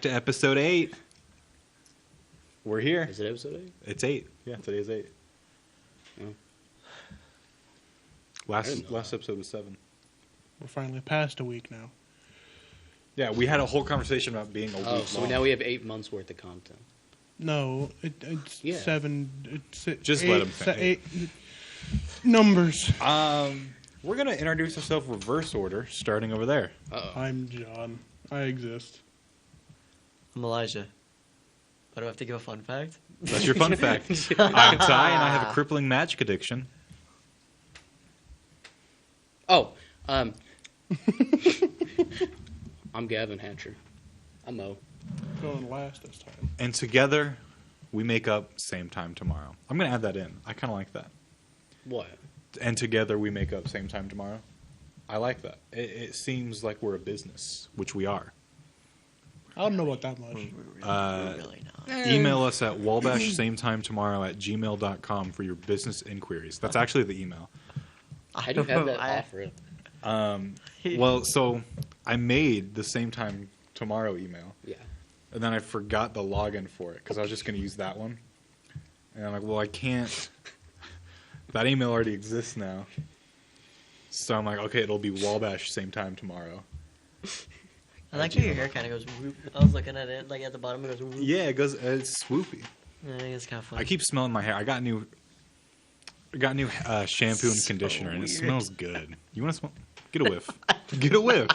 to episode 8. We're here. Is it episode 8? It's 8. Yeah, today's 8. Oh. Last episode was 7. We're finally past a week now. Yeah, we had a whole conversation about being a week long. So now we have 8 months worth of content. No, it's 7. It's Just 8, let him finish. 8 numbers. We're going to introduce ourselves reverse order, starting over there. Uh-oh. I'm John. I exist. I'm Elijah. Why do I have to give a fun fact? That's your fun fact. I'm Ty, and I have a crippling magic addiction. Oh, I'm Gavin Hatcher. I'm Mo. Going last this time. And together, we make up same time tomorrow. I'm going to add that in. I kind of like that. What? And together, we make up same time tomorrow. I like that. It seems like we're a business, which we are. I don't know about that much. We're really not. Email us at wallbashsameTimeTomorrow@gmail.com for your business inquiries. That's actually the email. How do you have that offer? Well, so I made the same time tomorrow email. Yeah. And then I forgot the login for it because I was just going to use that one. And I'm like, well, I can't. That email already exists now. So I'm like, okay, it'll be Wallabash same time tomorrow. I like how your hair kind of goes whoop. I was looking at it, like at the bottom, it goes whoop. Yeah, it goes. It's swoopy. I think it's kind of funny. I keep smelling my hair. I got new shampoo and conditioner, and it smells good. You want to smell? Get a whiff. Get a whiff.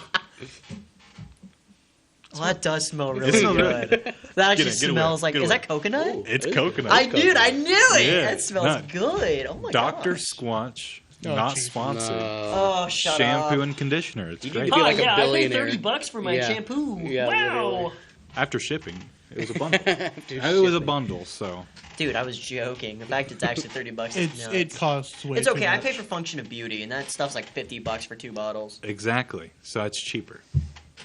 Well, that does smell really smells good. good. That actually Get a smells whiff. like. Is that coconut? Ooh. It's Ooh. coconut. I knew it. Yeah, That smells not- good. Oh my god. Dr. Squanch, Oh, not Jesus. sponsored. Oh, shut Shampoo up. and conditioner. It's You great. need to be like a I paid billionaire. $30 for my Yeah. shampoo. Yeah, wow. literally. After shipping, it was a bundle. After It was a shipping. bundle, so Dude, I was joking. The fact it's actually $30 is nuts. It costs way It's too okay. I much. pay for Function of Beauty, and that stuff's like $50 for 2 bottles. exactly. So it's cheaper.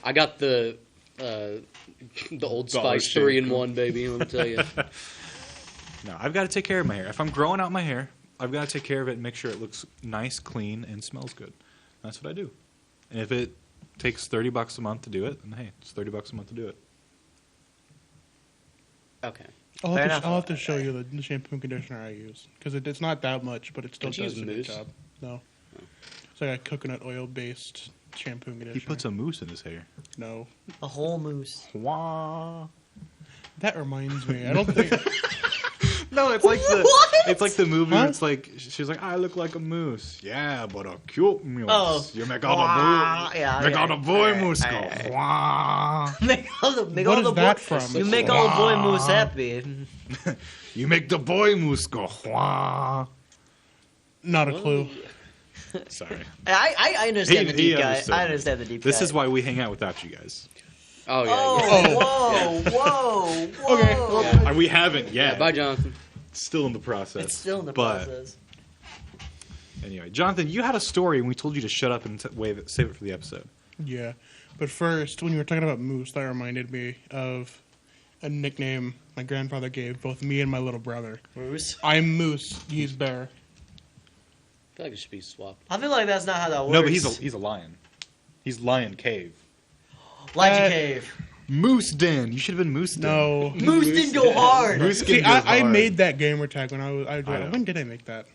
I got the Old Spice shampoo. 3-in-1, baby. Let me tell you. No, I've got to take care of my hair. If I'm growing out my hair, I've got to take care of it and make sure it looks nice, clean, and smells good. That's what I do. And if it takes $30 a month to do it, then hey, it's $30 a month to do it. Okay. I'll Fair have, enough. to, I'll have to show you the shampoo and conditioner I use. Because it's not that much, but it still Don't you does use a good mousse? job. No. It's like a coconut oil-based shampoo and conditioner. He puts a mousse in his hair. No. A whole moose. Wah. That reminds me. I don't think... No, it's like the What? it's like the movie. Huh? It's like she's like, I look like a moose. Yeah, but a cute moose. Oh. You make all Wah. the Yeah, make all the boy Alright, moose go. alright. Wah. Make all the What is boy, that from? You It's make like- all the boy moose happy. You make the boy moose go. Wah. Not a clue. Sorry. I understand He- the deep he guy. understood. I understand the deep guy. This is why we hang out without you guys. Oh, yeah. Oh, whoa, whoa. Okay. We haven't yet. Yeah, bye, Jonathan. It's still in the process. It's still in the but process. Anyway, Jonathan, you had a story, and we told you to shut up and save it for the episode. Yeah. But first, when you were talking about moose, that reminded me of a nickname my grandfather gave both me and my little brother. Moose. I'm Moose. He's Bear. I feel like it should be swapped. I feel like that's not how that works. No, but he's a lion. He's Lion Cave. Elijah Uh, Cave. Moose Den. You should have been Moose Den. No. Moose didn't go hard. Moose See, Den goes I hard. made that gamer tag when I I know. when did I make that?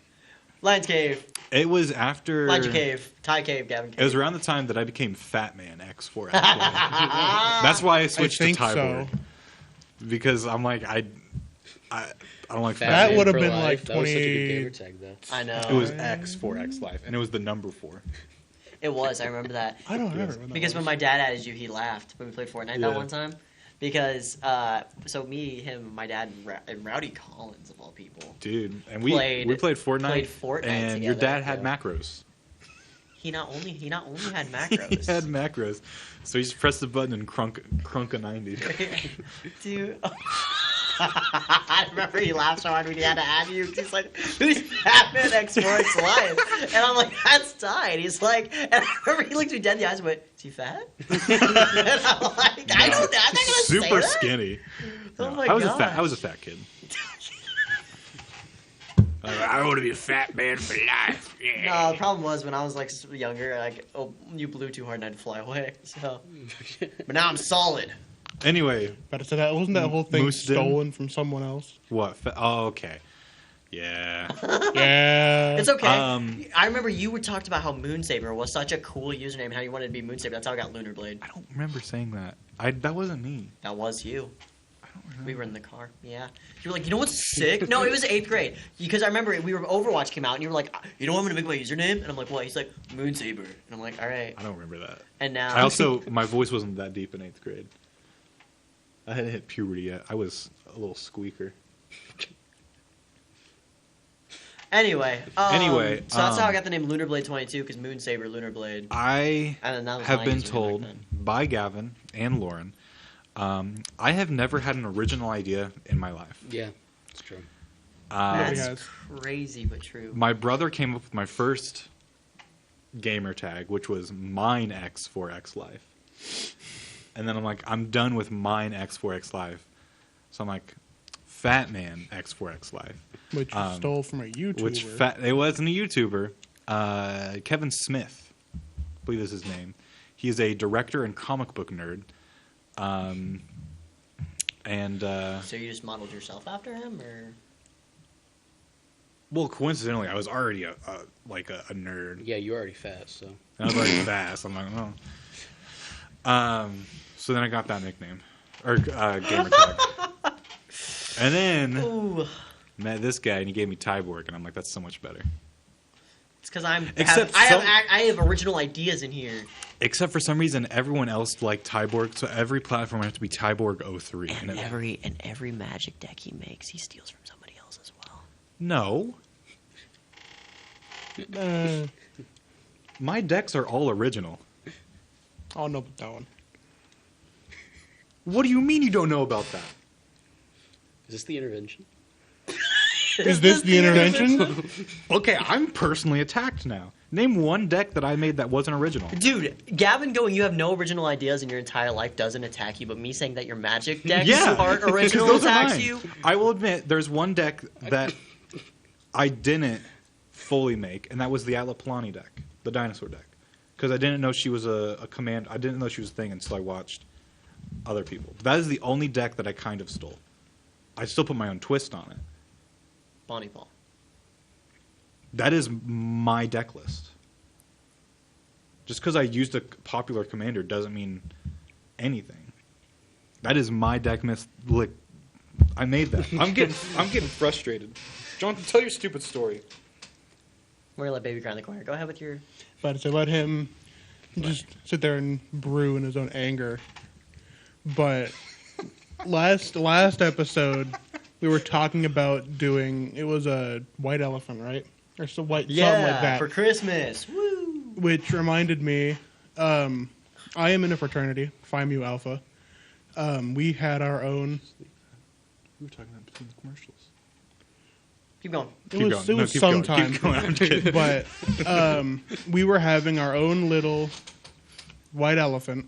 Lion's Cave. It was after. Elijah Cave. Ty Cave. Gavin Cave. It was around the time that I became Fat Man X4. That's why I switched to think Tyborg. so. Because I'm like I don't like Fat Fat That Man. would have for been life. like That was such a good 20. gamer tag, though. I know. It was X for X Life, and it was the number 4. It was. I remember that. I don't remember. when that Because was. when my dad added you, he laughed when we played Fortnite Yeah. that one time. Because, so me, him, my dad, and Rowdy Collins, of all people. Dude, and we Played played Fortnite, played Fortnite and your together, dad had yeah. macros. He not only had He macros. had macros, so he just pressed the button and crunk a 90. Dude. I remember he laughed so hard when he had to add you. 'Cause he's like, who's Batman X4X Live? And I'm like, that's Ty. And he's like, and I remember he looked me dead in the eyes and went, is he fat? And I'm like, I'm not going to say Super that. skinny. Oh No, my I was gosh. I was a fat kid. I want to be a fat man for life. Yeah. No, the problem was when I was like younger, like, oh, you blew too hard and I had to fly away. So, but now I'm solid. Anyway, But I said that wasn't that whole thing Moose Den? stolen from someone else. what? Oh, okay. Yeah. Yeah. It's okay. Um, I remember you were talked about how Moonsaber was such a cool username, how you wanted to be Moonsaber. That's how I got Lunar Blade. I don't remember saying that. That wasn't me. That was you. I don't remember. We were in the car. Yeah. You were like, you know what's sick? No, it was 8th grade. Because I remember Overwatch came out, and you were like, you know what I'm going to make my username? And I'm like, what? He's like, Moonsaber. And I'm like, all right. I don't remember that. And now... I also, my voice wasn't that deep in 8th grade. I hadn't hit puberty yet. I was a little squeaker. Anyway. So that's how I um, got the name Lunar Blade 22, because Moonsaber, Lunar Blade. I And then that was have my been username back told then. by Gavin and Lauren, I have never had an original idea in my life. Yeah, it's true. Nobody That's has. crazy, but true. My brother came up with my first gamer tag, which was mine X4X Life. And then I'm like, I'm done with mine X4X Life. So I'm like, Fat Man X4X Life. Which you stole from a YouTuber. It wasn't a YouTuber. Kevin Smith, I believe is his name. He is a director and comic book nerd. So you just modeled yourself after him, or? Well, coincidentally, I was already a nerd. Yeah, you're already fat, so. I was already fast. I'm like, oh. So then I got that nickname, or gamer tag. And then Ooh. met this guy, and he gave me Tyborg, and I'm like, that's so much better. It's because I Except have original ideas in here. Except for some reason, everyone else liked Tyborg, so every platform had to be Tyborg 03. And every magic deck he makes, he steals from somebody else as well. No. My decks are all original. Oh, no, but that one. What do you mean you don't know about that? Is this the intervention? Is this the intervention? Okay, I'm personally attacked now. Name one deck that I made that wasn't original. Dude, Gavin going, you have no original ideas in your entire life doesn't attack you, but me saying that your magic decks Yeah, aren't because original those are attacks mine. you. I will admit, there's one deck that I didn't fully make, and that was the Atlaplani deck, the dinosaur deck. Because I didn't know she was a command. I didn't know she was a thing until I watched other people. But that is the only deck that I kind of stole. I still put my own twist on it. Bonnie Paul. That is my deck list. Just because I used a popular commander doesn't mean anything. That is my deck list. Like, I made that. I'm getting frustrated. John, tell your stupid story. We're gonna let baby cry in the corner. Go ahead with your. But to let him just sit there and brew in his own anger. But last episode, we were talking about doing. It was a white elephant, right? Or some white something like that. For Christmas. Woo! Which reminded me, I am in a fraternity, Phi Mu Alpha. We had our own. We were talking about between the commercials. Keep going. It was sometime. Keep going. I'm kidding. But we were having our own little white elephant,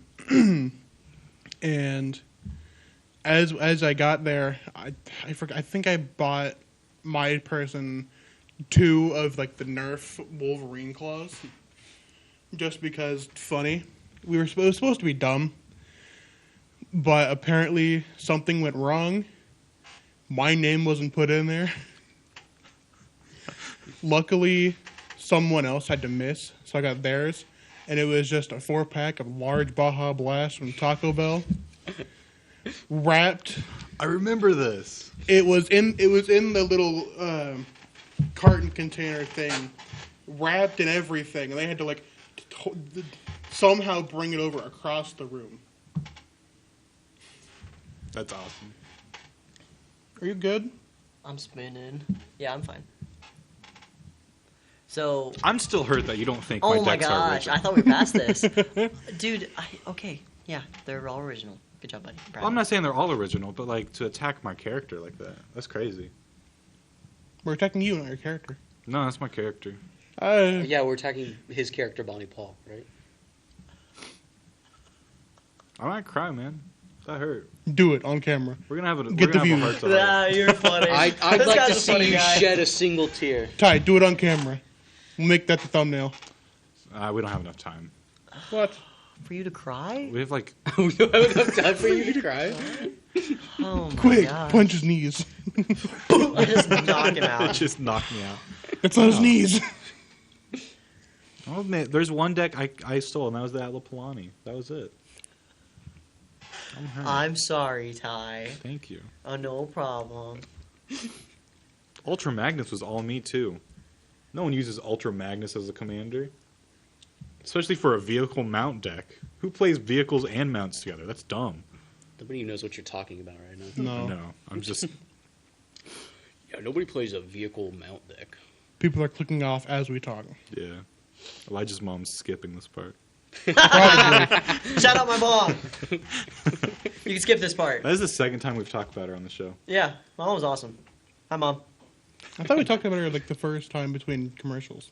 and as I got there, I forgot. I think I bought my person 2 of like the Nerf Wolverine claws, just because funny. It was supposed to be dumb, but apparently something went wrong. My name wasn't put in there. Luckily, someone else had to miss, so I got theirs, and it was just a 4-pack of large Baja Blast from Taco Bell, wrapped. I remember this. It was in the little carton container thing, wrapped in everything, and they had to like somehow bring it over across the room. That's awesome. Are you good? I'm spinning. Yeah, I'm fine. So. I'm still hurt that you don't think Oh my my decks are gosh! original. I thought we passed this, dude. Okay, yeah, they're all original. Good job, buddy. Well, I'm not saying they're all original, but like to attack my character like that—that's crazy. We're attacking you, not your character. No, that's my character. Yeah, we're attacking his character, Bonnie Paul, right? I might cry, man. That hurt. Do it on camera. We're gonna have a Get the have a views. heart to heart. Ah, you're funny. I'd This like guy's to a see funny you guy. shed a single tear. Ty, do it on camera. We'll make that the thumbnail. We don't have enough time. What? for you to cry? We have like We don't have enough time for you to cry. Oh my Quick, gosh. punch his knees. I just knock him out. just knocked me out. That's on his knees. I'll admit, there's one deck I stole, and that was the Atla Palani. That was it. I'm hurt. I'm sorry, Ty. Thank you. Oh, no problem. Ultra Magnus was all me too. No one uses Ultra Magnus as a commander, especially for a vehicle mount deck. Who plays vehicles and mounts together? That's dumb. Nobody knows what you're talking about right now. No. No, I'm just. Yeah, nobody plays a vehicle mount deck. People are clicking off as we talk. Yeah. Elijah's mom's skipping this part. Probably. Shout out my mom. You can skip this part. That is the second time we've talked about her on the show. Yeah, my mom was awesome. Hi, Mom. I thought we talked about her like the first time between commercials.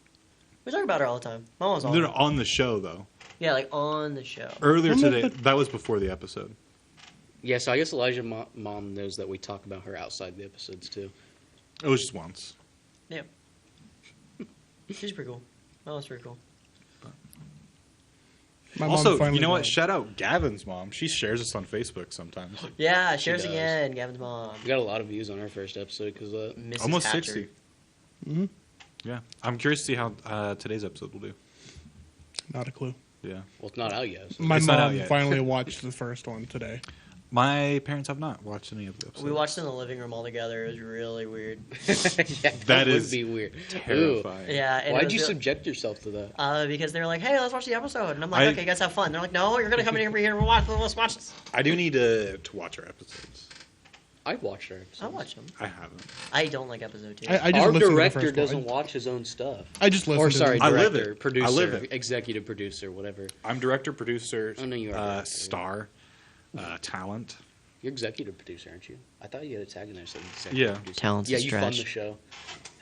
We talk about her all the time. My mom was They're awesome. on the show though. Yeah, like on the show. Earlier I'm today, not- that was before the episode. Yeah, so I guess Elijah's mom knows that we talk about her outside the episodes, too. It was just once. Yeah. She's pretty cool. My mom's pretty cool. My mom Also, finally you know what? got- Shout out Gavin's mom. She shares us on Facebook sometimes. Yeah, shares does. again. Gavin's mom. We got a lot of views on our first episode because of that. Mrs. Almost Hatcher. 60. Hmm? Yeah. I'm curious to see how today's episode will do. Not a clue. Yeah. Well, it's not out yet. So. My It's not out mom yet. finally watched the first one today. My parents have not watched any of the episodes. We watched it in the living room all together. It was really weird. Yeah, That would is be weird. terrifying. Yeah. And it Why'd was you real- subject yourself to that? Because they were like, "Hey, let's watch the episode," and I'm like, I- "Okay, you guys have fun." They're like, "No, you're gonna come in here and watch. Let's watch this." I do need to watch our episodes. I watched our episodes. I watch them. I haven't. I don't like episode 2. I just Our listened to the director first one. doesn't watch his own stuff. I just listened Or to sorry, the- I live director, it. producer, I live it. executive producer, whatever. I'm director, producer, Oh, no, you are director. star, talent. You're executive producer, aren't you? I thought you had a tag in there that said executive Yeah. producer. Talent's Yeah, a you fund stretch. the show.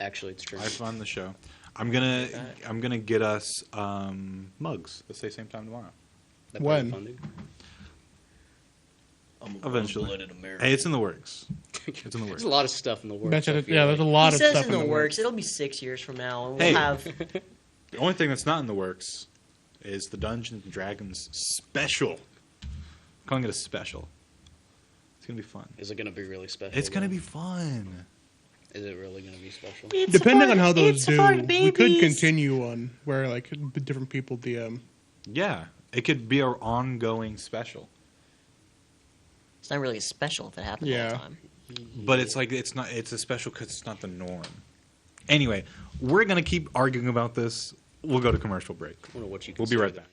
Actually, it's true. I fund the show. I'm gonna get us mugs at the same time tomorrow. That When? part of funding? Eventually. Hey, it's in the works. It's in the works. There's a lot of stuff in the works. Betcha I that- feel yeah, like. there's a lot He of says stuff in the works. It'll be 6 years from now, and we'll Hey. have. The only thing that's not in the works is the Dungeons and Dragons special. I'm calling it a special. It's gonna be fun. Is it going to be really special? It's gonna though? be fun. Is it really going to be special? Depending on how those it's do, for we could babies. continue on where like different people DM. Yeah, it could be our ongoing special. It's not really special if it happens all Yeah. the time. But it's like it's not. It's a special because it's not the norm. Anyway, we're gonna keep arguing about this. We'll go to commercial break. I don't know what you We'll be right consider back.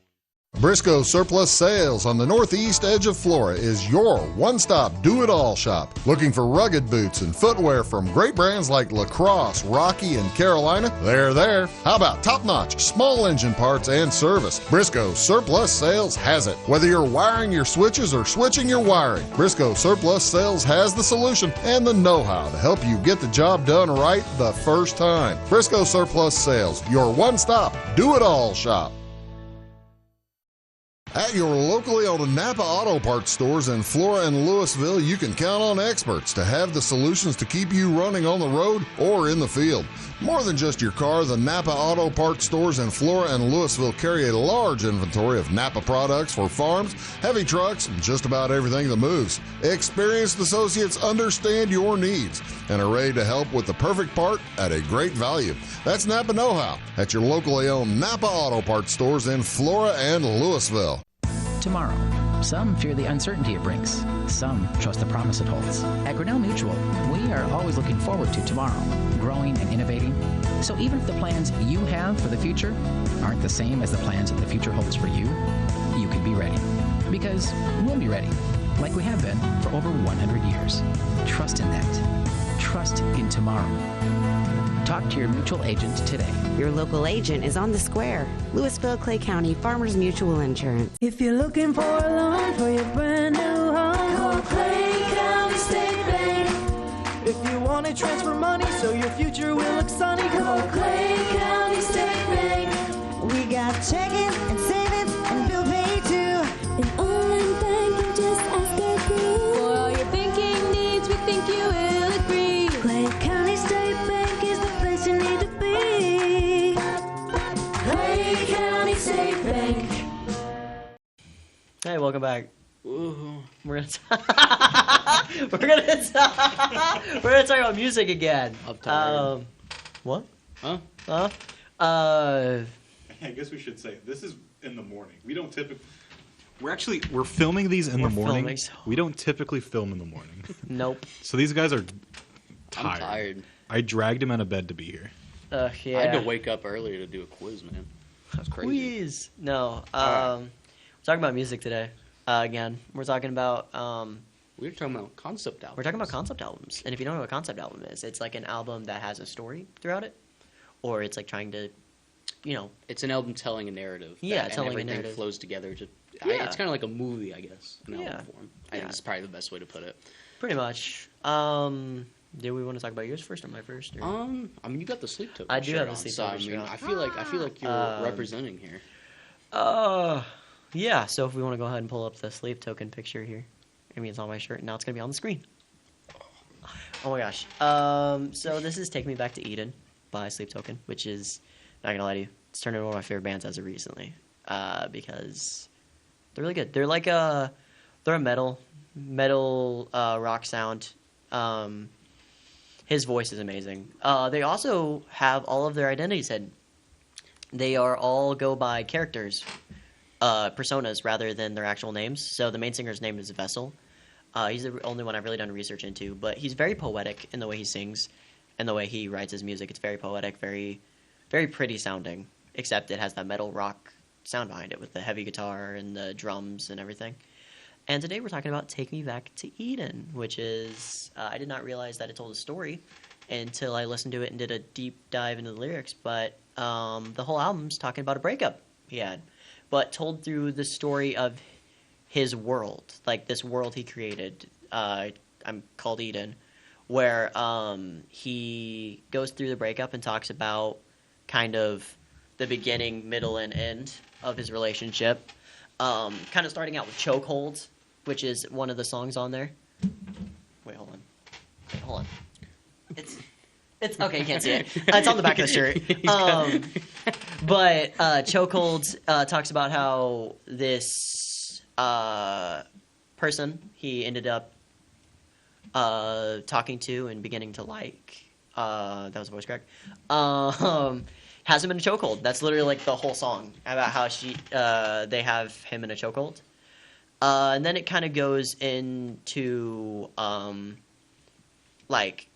Briscoe Surplus Sales on the northeast edge of Flora is your one-stop do-it-all shop. Looking for rugged boots and footwear from great brands like Lacrosse, Rocky, and Carolina? They're there. How about top-notch small engine parts and service? Briscoe Surplus Sales has it. Whether you're wiring your switches or switching your wiring, Briscoe Surplus Sales has the solution and the know-how to help you get the job done right the first time. Briscoe Surplus Sales, your one-stop do-it-all shop. At your locally owned Napa Auto Parts stores in Flora and Louisville, you can count on experts to have the solutions to keep you running on the road or in the field. More than just your car, the Napa Auto Parts stores in Flora and Louisville carry a large inventory of Napa products for farms, heavy trucks, and just about everything that moves. Experienced associates understand your needs and are ready to help with the perfect part at a great value. That's Napa Know-How at your locally owned Napa Auto Parts stores in Flora and Louisville. Tomorrow. Some fear the uncertainty it brings. Some trust the promise it holds. At Grinnell Mutual, we are always looking forward to tomorrow, growing and innovating. So even if the plans you have for the future aren't the same as the plans that the future holds for you, you can be ready. Because we'll be ready, like we have been for over 100 years. Trust in that. Trust in tomorrow. Talk to your mutual agent today. Your local agent is on the square. Louisville, Clay County Farmers Mutual Insurance. If you're looking for a loan for your brand new home, call Clay County State Bank. If you want to transfer money so your future will look sunny, call Clay County State Bank. We got checking and savings and bill pay too. An online bank, you just ask our crew. For all your banking needs, we think you will agree. Clay County State Bank is the place you need to be. Clay County State Bank. Hey, welcome back. Ooh. We're gonna we're gonna talk about music again. I'm tired. What? Huh? I guess we should say this is in the morning. We don't typically. We're filming these in the morning. filming, so- We don't typically film in the morning. Nope. So these guys are tired. I'm tired. I dragged him out of bed to be here. Yeah. I had to wake up earlier to do a quiz, man. That's crazy. Quiz. No. Alright. We're talking about music today. Again, we're talking about We were talking about concept albums. we're talking about concept albums. And if you don't know what a concept album is, it's like an album that has a story throughout it, or it's like trying to, It's an album telling a narrative. Yeah, and telling a everything narrative. flows together. Yeah. It's kind of like a movie, I guess, in Yeah. album form. I think Yeah. that's probably the best way to put it. pretty much. Do we want to talk about yours first or my first? Or? I mean, you got the sleep token. I do shirt have the on, sleep so, token I mean, shirt on. I feel like you're representing here. Yeah. So if we want to go ahead and pull up the sleep token picture here, I mean it's on my shirt, and now it's gonna be on the screen. Oh my gosh. So this is "Take Me Back to Eden" by Sleep Token, which is, not gonna lie to you, it's turned into one of my favorite bands as of recently, because they're really good. They're like they're a metal rock sound. His voice is amazing. They also have all of their identities hidden. They are all go by characters, personas rather than their actual names. So the main singer's name is Vessel. He's the only one I've really done research into, but he's very poetic in the way he sings and the way he writes his music. It's very poetic, very, very pretty sounding, except it has that metal rock sound behind it with the heavy guitar and the drums and everything. And today we're talking about "Take Me Back to Eden," which is, I did not realize that it told a story until I listened to it and did a deep dive into the lyrics, but the whole album's talking about a breakup he had, but told through the story of his world, like this world he created, I'm called Eden, where he goes through the breakup and talks about kind of the beginning, middle, and end of his relationship, kind of starting out with "Chokehold," which is one of the songs on there. Wait, hold on. It's okay. You can't see it. It's on the back of the shirt. But "Chokehold" talks about how this person he ended up talking to and beginning to like. That was a voice crack. Has him in a chokehold. That's literally like the whole song about how they have him in a chokehold. And then it kind of goes into like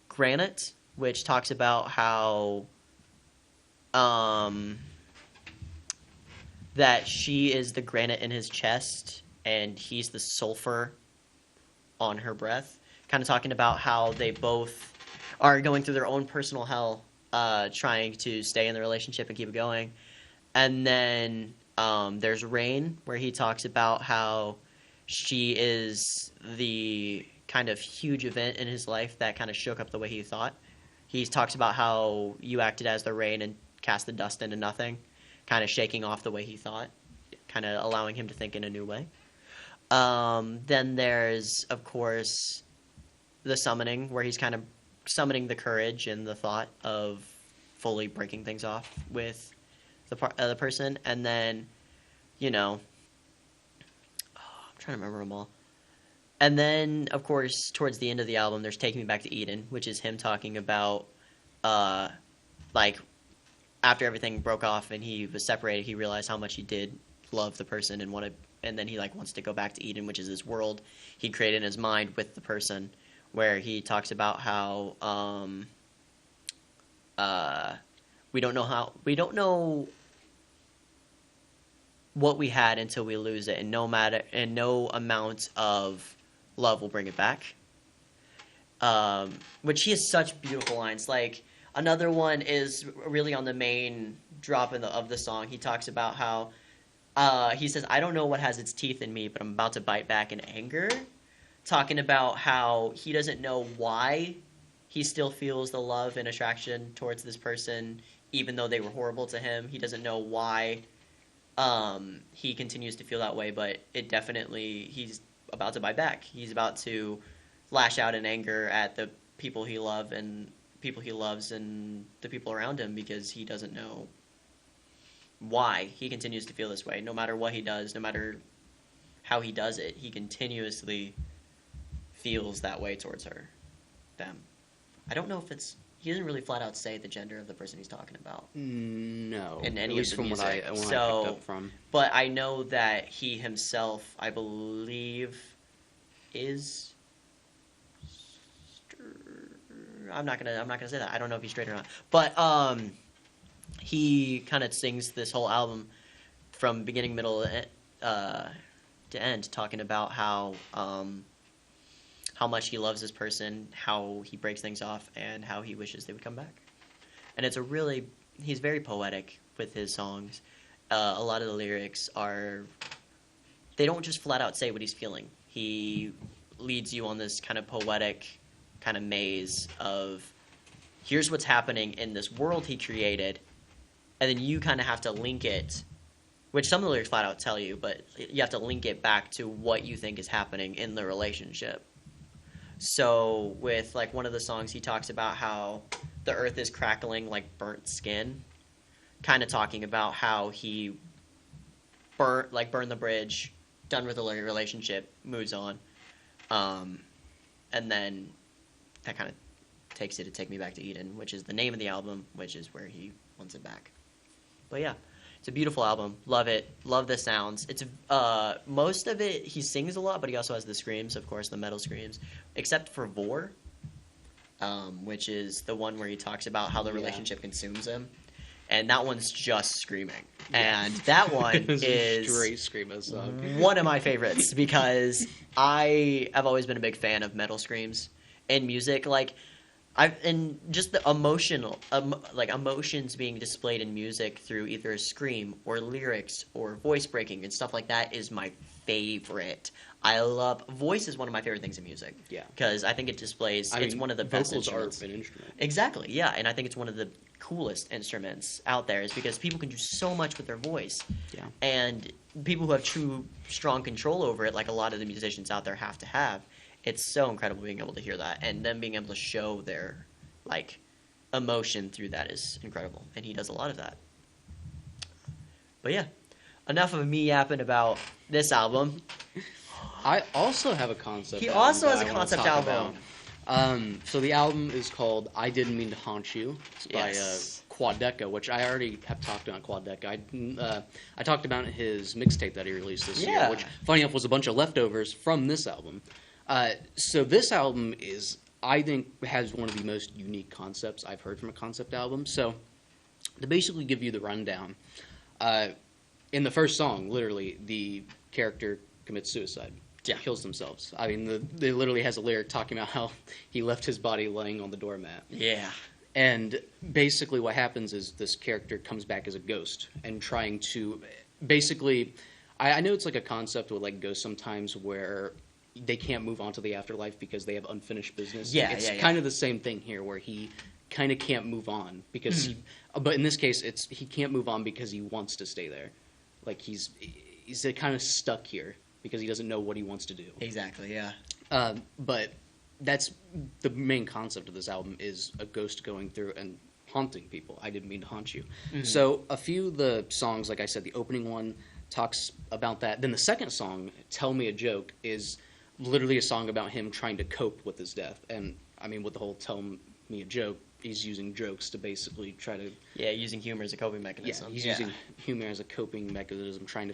Granite, which talks about how that she is the granite in his chest and he's the sulfur on her breath. Kind of talking about how they both are going through their own personal hell, trying to stay in the relationship and keep it going. And then there's Rain, where he talks about how she is the kind of huge event in his life that kind of shook up the way he thought. He talks about how you acted as the rain and cast the dust into nothing, kind of shaking off the way he thought, kind of allowing him to think in a new way. Then there's, of course, the Summoning, where he's kind of summoning the courage and the thought of fully breaking things off with the person. And then, I'm trying to remember them all. And then, of course, towards the end of the album, there's "Take Me Back to Eden," which is him talking about, like, after everything broke off and he was separated, he realized how much he did love the person and then he, like, wants to go back to Eden, which is this world he created in his mind with the person, where he talks about how, we don't know what we had until we lose it, and no amount of love will bring it back. Which he has such beautiful lines. Like, another one is really on the main drop of the song. He talks about how he says, "I don't know what has its teeth in me, but I'm about to bite back in anger." Talking about how he doesn't know why he still feels the love and attraction towards this person, even though they were horrible to him. He doesn't know why he continues to feel that way, but it definitely, he's about to bite back. He's about to lash out in anger at the people he loves and the people around him, because he doesn't know why he continues to feel this way. No matter what he does, no matter how he does it. He continuously feels that way towards them. I don't know if he doesn't really flat out say the gender of the person he's talking about. No, In any at least of the from music. what I picked up from. But I know that he himself, I believe, is. I'm not gonna say that. I don't know if he's straight or not. But he kind of sings this whole album from beginning, middle, to end, talking about how much he loves this person, how he breaks things off, and how he wishes they would come back. And he's very poetic with his songs. A lot of the lyrics they don't just flat out say what he's feeling. He leads you on this kind of poetic kind of maze of, here's what's happening in this world he created, and then you kind of have to link it, which some of the lyrics flat out tell you, but you have to link it back to what you think is happening in the relationship. So with like one of the songs, he talks about how the earth is crackling like burnt skin, kind of talking about how he burned the bridge, done with the relationship, moves on, and then that kind of takes it to Take Me Back to Eden, which is the name of the album, which is where he wants it back. But yeah, it's a beautiful album. Love it. Love the sounds. It's most of it, he sings a lot, but he also has the screams, of course, the metal screams, except for Vor, which is the one where he talks about how the relationship consumes him. And that one's just screaming. Yeah. And that one is straight scream song. One of my favorites because I have always been a big fan of metal screams in music. And just the emotions being displayed in music through either a scream or lyrics or voice breaking and stuff like that is my favorite. Voice is one of my favorite things in music. Yeah. Because I think it displays, it's one of the best instruments. Vocals are an instrument. Exactly, yeah. And I think it's one of the coolest instruments out there is because people can do so much with their voice. Yeah. And people who have true, strong control over it, like a lot of the musicians out there have to have, it's so incredible being able to hear that, and them being able to show their emotion through that is incredible, and he does a lot of that. But yeah, enough of me yapping about this album. I also have a concept. He also has a concept album. So the album is called "I Didn't Mean to Haunt You." It's by Quadeca, which I already have talked about. Quadeca. I talked about his mixtape that he released this year, which, funny enough, was a bunch of leftovers from this album. So this album I think, has one of the most unique concepts I've heard from a concept album. So to basically give you the rundown, in the first song, literally, the character commits suicide. Yeah. Kills themselves. I mean, they literally has a lyric talking about how he left his body laying on the doormat. Yeah. And basically what happens is this character comes back as a ghost and trying to basically, I know it's like a concept with ghosts sometimes where they can't move on to the afterlife because they have unfinished business. Yeah, it's kind of the same thing here where he kind of can't move on because but in this case he can't move on because he wants to stay there. He's kind of stuck here because he doesn't know what he wants to do. Exactly, yeah. But that's the main concept of this album is a ghost going through and haunting people. I didn't mean to haunt you. Mm-hmm. So a few of the songs, like I said, the opening one talks about that. Then the second song, Tell Me a Joke, is literally a song about him trying to cope with his death. And I mean, with the whole Tell Me a Joke, he's using jokes to basically try to... Yeah, using humor as a coping mechanism. Yeah, he's using humor as a coping mechanism, trying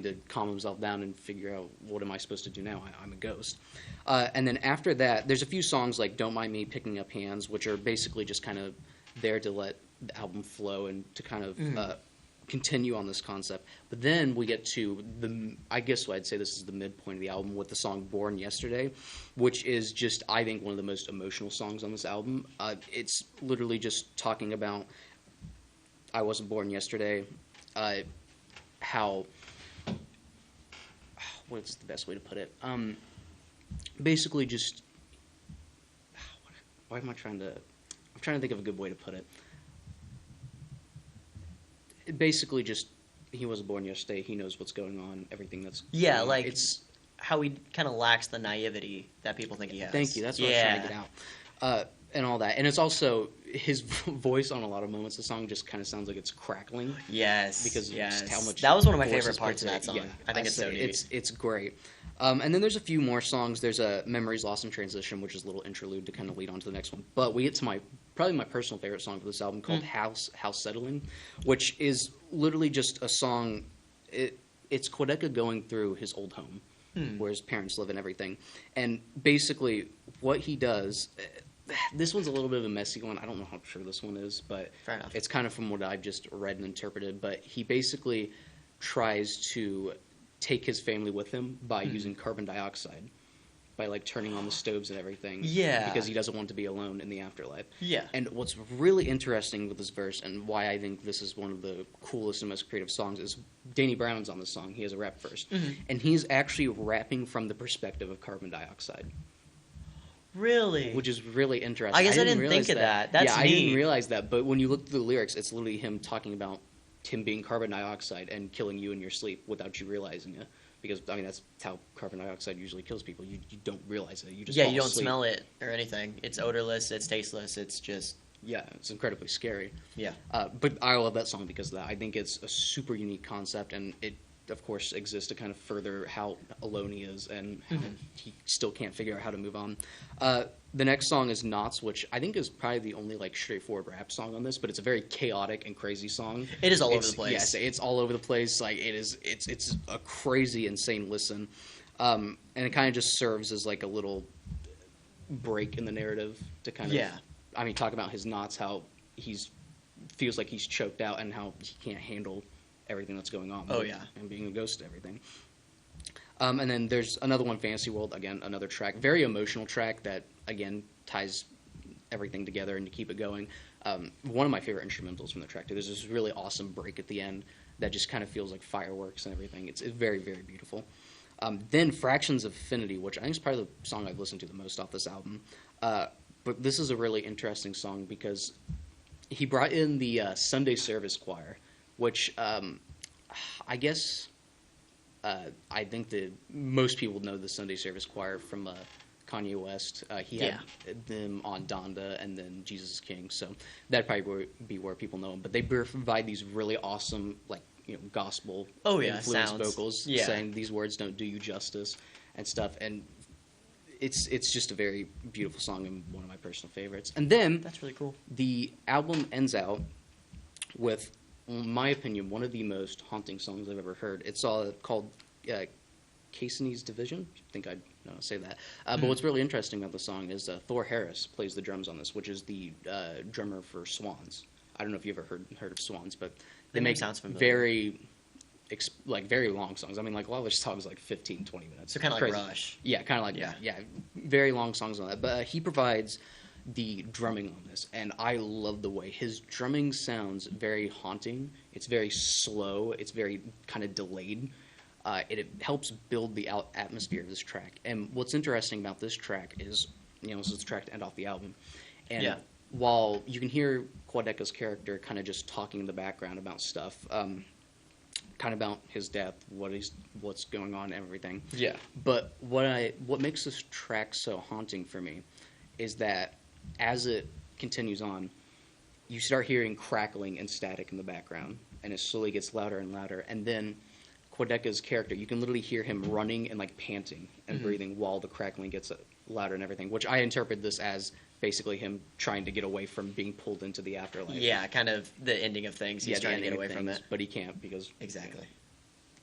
to calm himself down and figure out, what am I supposed to do now? I'm a ghost. And then after that, there's a few songs like Don't Mind Me, Picking Up Hands, which are basically just kind of there to let the album flow and to kind of continue on this concept. But then we get to I guess I'd say this is the midpoint of the album with the song Born Yesterday, which is just, I think, one of the most emotional songs on this album. It's literally just talking about I wasn't born yesterday, how... What's the best way to put it? Basically just... Why am I trying to... I'm trying to think of a good way to put it. Basically just, he wasn't born yesterday, he knows what's going on, everything that's... Yeah, it's how he kind of lacks the naivety that people think he has. Thank you, that's what I was trying to get out. and all that. And it's also his voice on a lot of moments. The song just kind of sounds like it's crackling. Yes, because of just how much that was one of my voice favorite is parts of put that to song. it. I think it's so neat. It's great. And then there's a few more songs. There's a Memories Lost in Transition, which is a little interlude to kind of lead on to the next one. But we get to probably my personal favorite song for this album called House Settling, which is literally just a song. It's Quadeca going through his old home where his parents live and everything. And basically what he does, this one's a little bit of a messy one. I don't know how true this one is, but it's kind of from what I've just read and interpreted. But he basically tries to take his family with him by using carbon dioxide, by like turning on the stoves and everything. Yeah. Because he doesn't want to be alone in the afterlife. Yeah. And what's really interesting with this verse, and why I think this is one of the coolest and most creative songs, is Danny Brown's on this song. He has a rap verse. And he's actually rapping from the perspective of carbon dioxide. Really? Which is really interesting. I guess I didn't realize think of that. That's yeah, neat. I didn't realize that. But when you look through the lyrics, it's literally him talking about him being carbon dioxide and killing you in your sleep without you realizing it. Because, I mean, that's how carbon dioxide usually kills people. You don't realize it. You just fall you don't asleep. smell it or anything. It's odorless. It's tasteless. It's just... Yeah, it's incredibly scary. Yeah. But I love that song because of that. I think it's a super unique concept, and it, of course, exists to kind of further how alone he is and how he still can't figure out how to move on. The next song is Knots, which I think is probably the only like straightforward rap song on this, but it's a very chaotic and crazy song. It is all over the place. Yes, it's all over the place. Like it's a crazy, insane listen, and it kind of just serves as like a little break in the narrative to kind of I mean, talk about his knots, how feels like he's choked out, and how he can't handle everything that's going on. And being a ghost and everything. And then there's another one, Fantasy World, again, another track, very emotional track that, again, ties everything together and to keep it going. One of my favorite instrumentals from the track, too. There's this really awesome break at the end that just kind of feels like fireworks and everything. It's very, very beautiful. Then Fractions of Affinity, which I think is probably the song I've listened to the most off this album. But this is a really interesting song because he brought in the Sunday Service Choir, which I guess I think that most people know the Sunday Service Choir from Kanye West. He had them on Donda and then Jesus is King, so that'd probably be where people know him. But they provide these really awesome, like, gospel influenced vocals, saying these words don't do you justice and stuff. And it's just a very beautiful song and one of my personal favorites. And then that's really cool. The album ends out with, in my opinion, one of the most haunting songs I've ever heard. It's called Casey's Division. I think I'd say that. But what's really interesting about the song is Thor Harris plays the drums on this, which is the drummer for Swans. I don't know if you ever heard of Swans, but they make very long songs. I mean, like a lot of their songs like 15, 20 minutes. So kind of like Rush. Yeah, kind of like that. Yeah, very long songs on that. But he provides the drumming on this, and I love the way his drumming sounds very haunting. It's very slow. It's very kind of delayed. It helps build the atmosphere of this track. And what's interesting about this track is, this is the track to end off the album. And while you can hear Quadeca's character kind of just talking in the background about stuff, kind of about his death, what's going on, and everything. Yeah. But what makes this track so haunting for me is that as it continues on, you start hearing crackling and static in the background, and it slowly gets louder and louder. And then Quadeca's character, you can literally hear him running and like panting and breathing while the crackling gets louder and everything, which I interpret this as basically him trying to get away from being pulled into the afterlife. Yeah, kind of the ending of things. He's trying to get away from it. But he can't because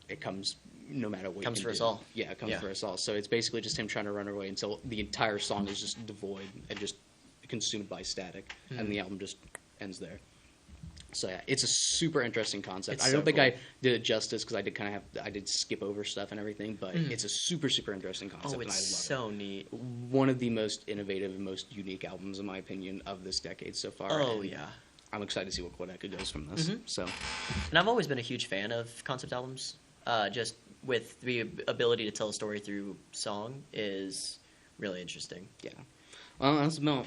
it comes no matter what. It comes for us all. Yeah, it comes for us all. So it's basically just him trying to run away until the entire song is just devoid and just consumed by static, and the album just ends there. So yeah, it's a super interesting concept. I don't think I did it justice because I did skip over stuff and everything, but it's a super, super interesting concept. Oh, it's and I love so neat. One of the most innovative and most unique albums, in my opinion, of this decade so far. Oh, and yeah. I'm excited to see what Quadeca goes from this. So, and I've always been a huge fan of concept albums. Just with the ability to tell a story through song is really interesting. Yeah. Well, that's about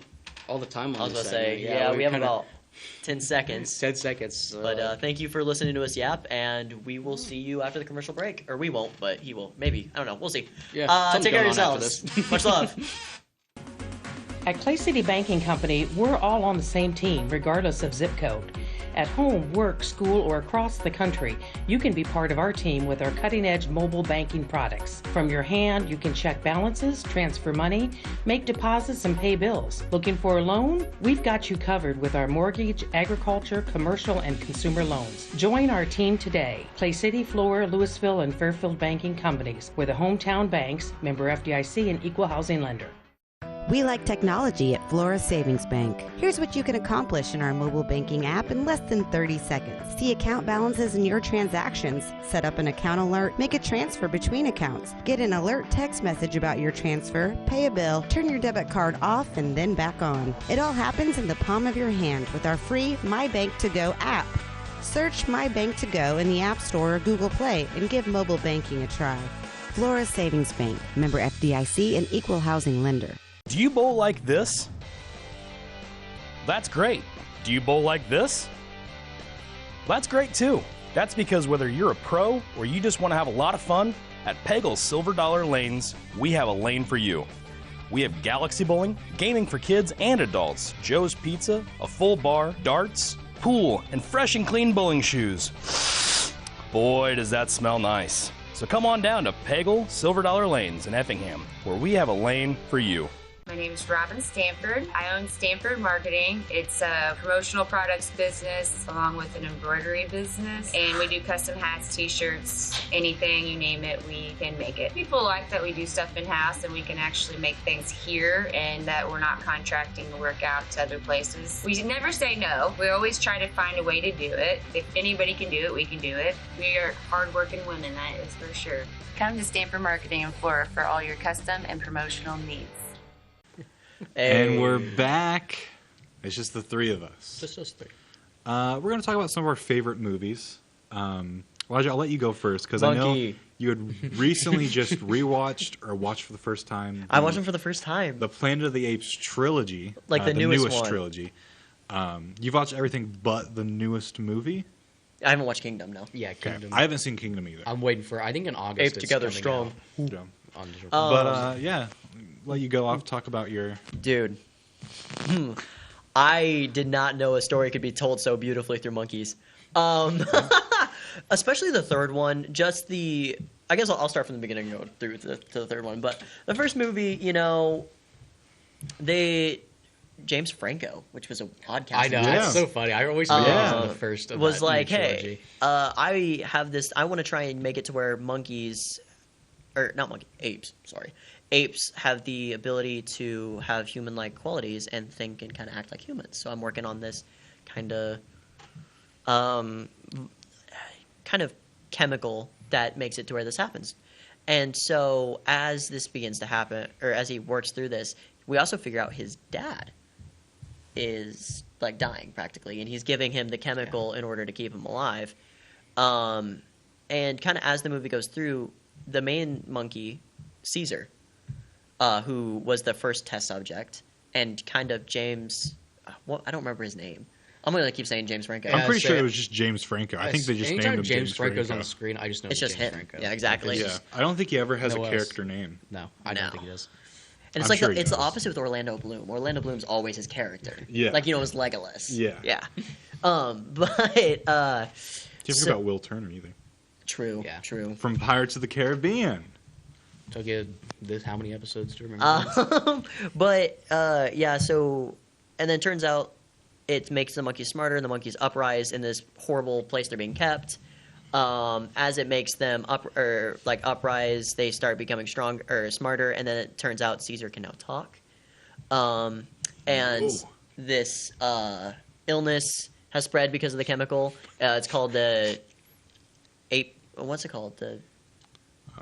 all the time on I was this going to say, we have about 10 seconds. 10 seconds. But thank you for listening to us yap, and we will see you after the commercial break. Or we won't, but he will. Maybe. I don't know. We'll see. Yeah, take care of yourselves. Much love. At Clay City Banking Company, we're all on the same team, regardless of zip code. At home, work, school, or across the country, you can be part of our team with our cutting-edge mobile banking products. From your hand, you can check balances, transfer money, make deposits, and pay bills. Looking for a loan? We've got you covered with our mortgage, agriculture, commercial, and consumer loans. Join our team today. Clay City, Flora, Louisville, and Fairfield Banking Companies. We're the hometown banks, member FDIC, and equal housing lender. We like technology at Flora Savings Bank. Here's what you can accomplish in our mobile banking app in less than 30 seconds. See account balances in your transactions, set up an account alert, make a transfer between accounts, get an alert text message about your transfer, pay a bill, turn your debit card off and then back on. It all happens in the palm of your hand with our free My Bank to Go app. Search My Bank to Go in the App Store or Google Play and give mobile banking a try. Flora Savings Bank, member FDIC and equal housing lender. Do you bowl like this? That's great. Do you bowl like this? That's great too. That's because whether you're a pro or you just want to have a lot of fun, at Pegel's Silver Dollar Lanes, we have a lane for you. We have galaxy bowling, gaming for kids and adults, Joe's Pizza, a full bar, darts, pool, and fresh and clean bowling shoes. Boy, does that smell nice. So come on down to Pegel Silver Dollar Lanes in Effingham, where we have a lane for you. My name is Robin Stanford. I own Stanford Marketing. It's a promotional products business along with an embroidery business. And we do custom hats, t-shirts, anything, you name it, we can make it. People like that we do stuff in-house and we can actually make things here and that we're not contracting the work out to other places. We never say no. We always try to find a way to do it. If anybody can do it, we can do it. We are hardworking women, that is for sure. Come to Stanford Marketing in Flora for all your custom and promotional needs. And we're back. It's just the three of us. Just us three. We're going to talk about some of our favorite movies. Elijah, I'll let you go first because I know you had recently just rewatched or watched for the first time. I watched them for the first time. The Planet of the Apes trilogy. Like the newest one. Trilogy. You've watched everything but the newest movie? I haven't watched Kingdom, no. Yeah, Kingdom. I haven't seen Kingdom either. I'm waiting for, I think in August. Ape Together Strong. But yeah, let you go off, talk about your... Dude. I did not know a story could be told so beautifully through monkeys. Especially the third one. Just the... I guess I'll start from the beginning and go through to the third one. But the first movie, you know, James Franco, which was a odd casting. I know, that's so funny. I always forget the first of was that like, trilogy. hey, I have this... I want to try and make it to where monkeys... Or not monkeys, apes, sorry. Apes have the ability to have human-like qualities and think and kind of act like humans. So I'm working on this kind of chemical that makes it to where this happens. And so as this begins to happen, or as he works through this, we also figure out his dad is like dying practically, and he's giving him the chemical in order to keep him alive. And kind of as the movie goes through, the main monkey, Caesar, who was the first test subject, and kind of James, I don't remember his name. I'm going to keep saying James Franco. I'm pretty sure it was just James Franco. I think they just named him James Franco's Franco. on the screen, I just know it's just James him. Franco. Yeah, exactly. Yeah. I don't think he ever has a character name. No, I don't think he does. And it's it's the opposite with Orlando Bloom. Orlando Bloom's always his character. Yeah. Like, you know, it's Legolas. Yeah. Yeah. But you forget about Will Turner either. True. Yeah. True. From Pirates of the Caribbean. Took you how many episodes to remember? But yeah, so and then it turns out it makes the monkeys smarter, and the monkeys uprise in this horrible place they're being kept. As it makes them uprise, they start becoming stronger or smarter, and then it turns out Caesar can now talk. And this illness has spread because of the chemical. It's called the ape. What's it called?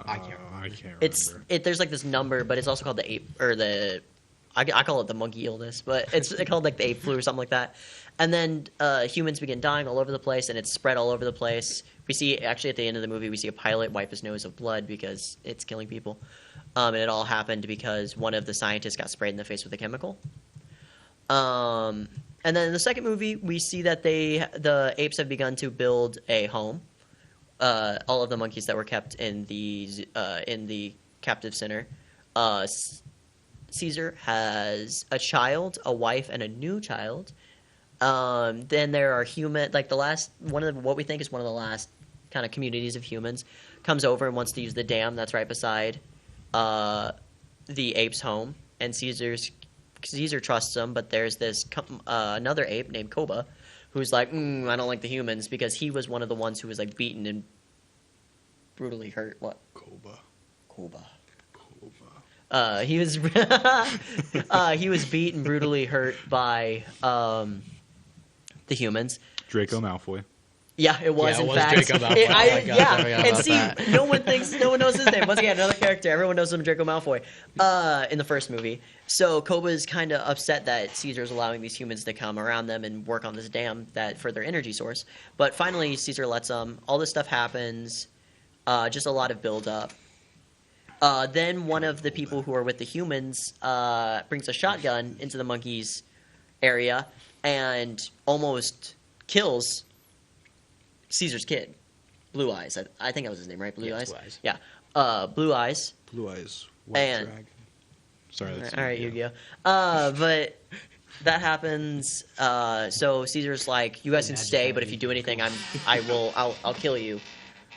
I can't remember. There's like this number, but it's also called the ape or the. I call it the monkey illness, but it's called like the ape flu or something like that. And then humans begin dying all over the place, and it's spread all over the place. We see, actually, at the end of the movie, we see a pilot wipe his nose of blood because it's killing people. And it all happened because one of the scientists got sprayed in the face with a chemical. And then in the second movie, we see that the apes have begun to build a home. All of the monkeys that were kept in the captive center. Caesar has a child, a wife, and a new child. Then there are what we think is one of the last kind of communities of humans comes over and wants to use the dam that's right beside the ape's home. And Caesar trusts him, but there's this another ape named Koba who's like, I don't like the humans, because he was one of the ones who was like beaten and brutally hurt. What? Koba. He was he was beaten, brutally hurt by the humans. Draco Malfoy. Yeah, it was in fact. Draco Malfoy. And see, no one knows his name. Once again, another character. Everyone knows him, Draco Malfoy, in the first movie. So Koba's kind of upset that Caesar's allowing these humans to come around them and work on this dam for their energy source. But finally, Caesar lets them. All this stuff happens. Just a lot of build up. Then one of the people who are with the humans brings a shotgun into the monkeys' area and almost kills Caesar's kid, Blue Eyes. I think that was his name, right? Blue Eyes? Blue Eyes. Yeah. Blue Eyes. Blue Eyes. White And- Dragon. Sorry. That's All right, Yu-Gi-Oh. But that happens. So Caesar's like, you guys can stay, but if you do anything, I'll kill you.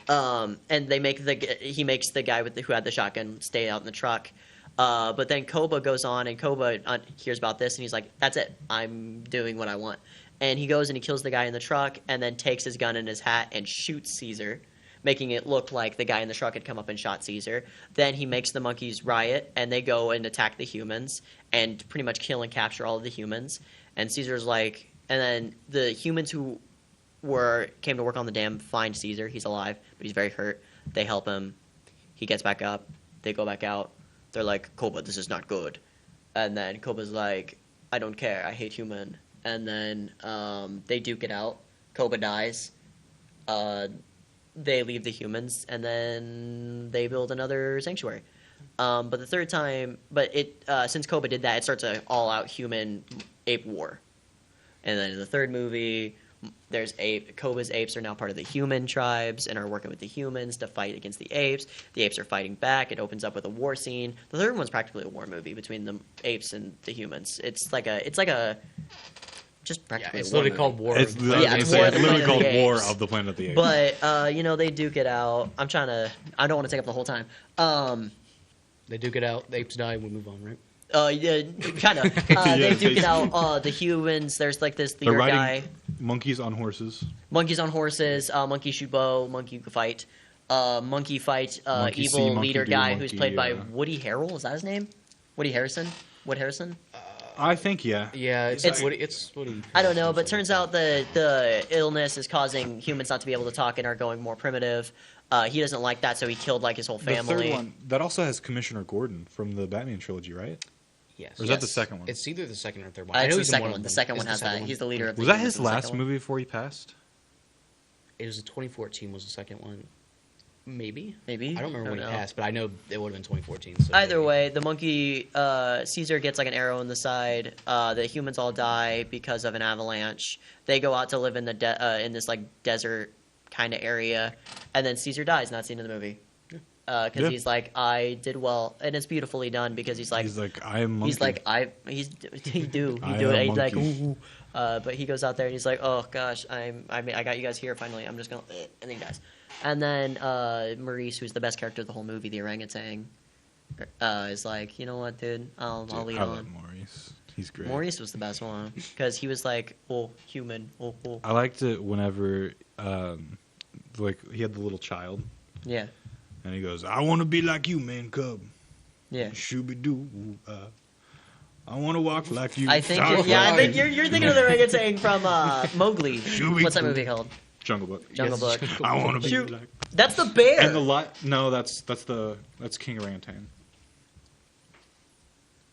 And he makes the guy who had the shotgun stay out in the truck. But then Koba goes on, and Koba hears about this, and he's like, that's it. I'm doing what I want. And he goes and he kills the guy in the truck, and then takes his gun and his hat and shoots Caesar, making it look like the guy in the truck had come up and shot Caesar. Then he makes the monkeys riot, and they go and attack the humans and pretty much kill and capture all of the humans. And Caesar's like, and then the humans who came to work on the dam find Caesar. He's alive, but he's very hurt. They help him. He gets back up. They go back out. They're like, Koba, this is not good. And then Koba's like, I don't care. I hate human. And then they duke it out. Koba dies. They leave the humans, and then they build another sanctuary. But the third time, since Koba did that, it starts an all-out human-ape war. And then in the third movie, Koba's apes are now part of the human tribes and are working with the humans to fight against the apes. The apes are fighting back. It opens up with a war scene. The third one's practically a war movie between the apes and the humans. It's just practically It's a war literally movie. called War. It's War literally called of the War Apes. of the Planet of the Apes. But they duke it out. I don't want to take up the whole time. They duke it out. The apes die. We move on, right? Yeah, kind of. They duke it out. The humans. There's like this They're leader riding guy. monkeys on horses. Monkeys on horses. Monkey shoot bow. Monkey fight. Monkey fight. Monkey Evil see, monkey leader do, guy monkey, who's played by Woody Harrell. Is that his name? Woody Harrison. Wood Harrison. I think, yeah. Yeah, it's Woody. I don't know, but turns out the illness is causing humans not to be able to talk and are going more primitive. He doesn't like that, so he killed like his whole family. The third one, that also has Commissioner Gordon from the Batman trilogy, right? Yes. Or is that the second one? It's either the second or third one. It's the he's in second one one. of The them. second It's one the has second that. one. He's the leader of the Was that humans his in the last second one. movie before he passed? It was 2014 was the second one. Maybe. I I don't remember when know. he passed, but I know it would have been 2014. So Either maybe. way, the monkey Caesar gets like an arrow in the side. The humans all die because of an avalanche. They go out to live in the in this like desert kind of area, and then Caesar dies. Not seen in the movie because he's like, I did well, and it's beautifully done because he's like I am monkey. He's like he do I it. am He's like monkey. ooh. But he goes out there and he's like, oh gosh, I got you guys here finally. I'm just gonna and then he dies. And then Maurice, who's the best character of the whole movie, the orangutan, is like, you know what, dude, I'll lead I on. love Maurice. He's great. Maurice was the best one because he was like, oh, human, oh. I liked it whenever, like, he had the little child. Yeah. And he goes, I want to be like you, man cub. Yeah. Shooby-doo. I want to walk like you. I think you're thinking of the orangutan from Mowgli. What's that movie called? Jungle Book. Jungle Book. I want to be Shoot. like. That's the bear. And no, that's King Orangutan.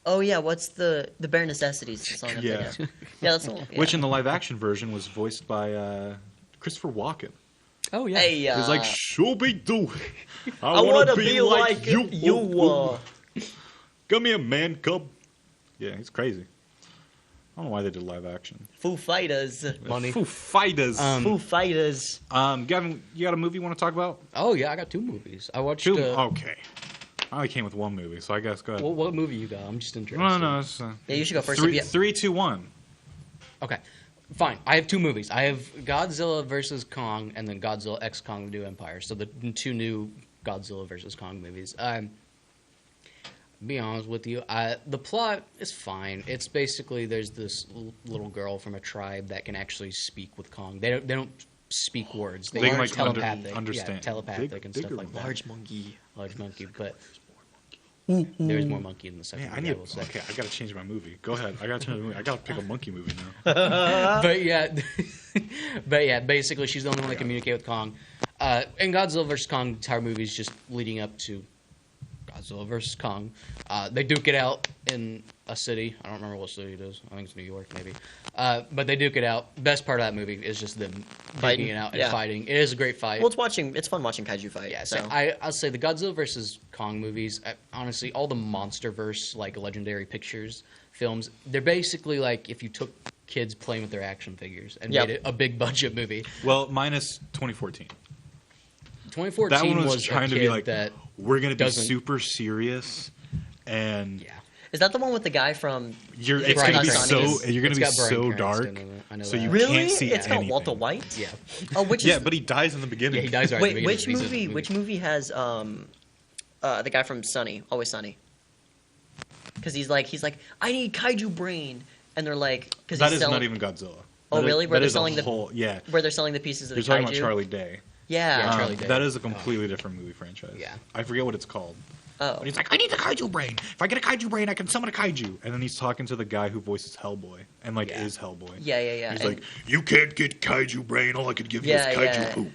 Oh yeah, what's the Bare Necessities song? Yeah. Yeah, that's the one. Yeah. Which in the live action version was voiced by Christopher Walken. Oh yeah. Hey, He's like Shooby-Doo. I want to be like you. Come here, man cub. Yeah, he's crazy. I don't know why they did live action. Foo Fighters. Money. Foo Fighters. Foo Fighters. Gavin, you got a movie you want to talk about? Oh yeah, I got two movies. I watched. Okay. I only came with one movie, so I guess go ahead. Well, what movie you got? I'm just interested. No. It's, Yeah, you should go first. Three, two, one. Okay, fine. I have two movies. I have Godzilla versus Kong, and then Godzilla X Kong: The New Empire. So the two new Godzilla versus Kong movies. Be honest with you, the plot is fine. It's basically there's this little girl from a tribe that can actually speak with Kong. They don't speak words. They can, are like, telepathic, understand. yeah, telepathic and stuff like that. Large monkey. Large monkey, but there's more monkey in the second. Man, movie, I will say. Okay, I gotta change my movie. Go ahead. I gotta change the movie. I gotta pick a monkey movie now. But yeah, basically she's the only one that can communicate with Kong. And Godzilla vs Kong, the entire movie is just leading up to Godzilla vs Kong. They duke it out in a city. I don't remember what city it is. I think it's New York, maybe. But they duke it out. Best part of that movie is just them duking it out and fighting. It is a great fight. Well, it's fun watching kaiju fight. Yeah, so. I'll say the Godzilla vs Kong movies. Honestly, all the MonsterVerse like Legendary Pictures films, they're basically like if you took kids playing with their action figures and made it a big budget movie. Well, minus 2014. 2014 that one was a trying to kid be like, that we're going to be doesn't- super serious, and Is that the one with the guy from? it's going to be so dark, so you really? can't see It's got anything. Walter White. Yeah. Oh, which yeah, is, but he dies in the beginning. Yeah, he dies right at the Wait, beginning. which movie has the guy from Sunny, Always Sunny? Because he's like I need kaiju brain, and they're like because That is not even Godzilla. Oh, That really? Is, Where that they're is selling a whole, where they're selling the pieces of You're the talking kaiju. about Charlie Day. Yeah. Charlie Day. That is a completely different movie franchise. Yeah. I forget what it's called. Oh. But he's like, I need the kaiju brain. If I get a kaiju brain, I can summon a kaiju. And then he's talking to the guy who voices Hellboy and is Hellboy. Yeah. He's And like, you can't get kaiju brain. All I can give you is kaiju poop.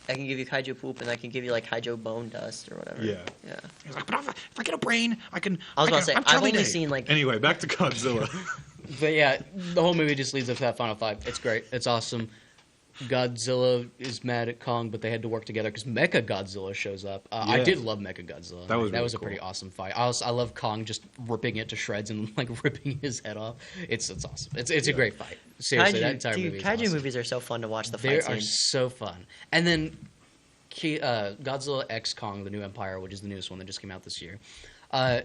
I can give you kaiju poop, and I can give you like kaiju bone dust or whatever. Yeah. He's like, but if I get a brain, I can. I was about to say, I'm I've Charlie only Day. seen like. Anyway, back to Godzilla. But yeah, the whole movie just leads up to that final fight. It's great. It's awesome. Godzilla is mad at Kong, but they had to work together because Mecha Godzilla shows up. I did love Mecha Godzilla. That was a pretty awesome fight. I love Kong just ripping it to shreds and like ripping his head off. It's awesome. It's a great fight. Seriously, that entire movie is kaiju awesome. movies are so fun to watch. The They fight are scenes. so fun. And then Godzilla X Kong: The New Empire, which is the newest one that just came out this year. I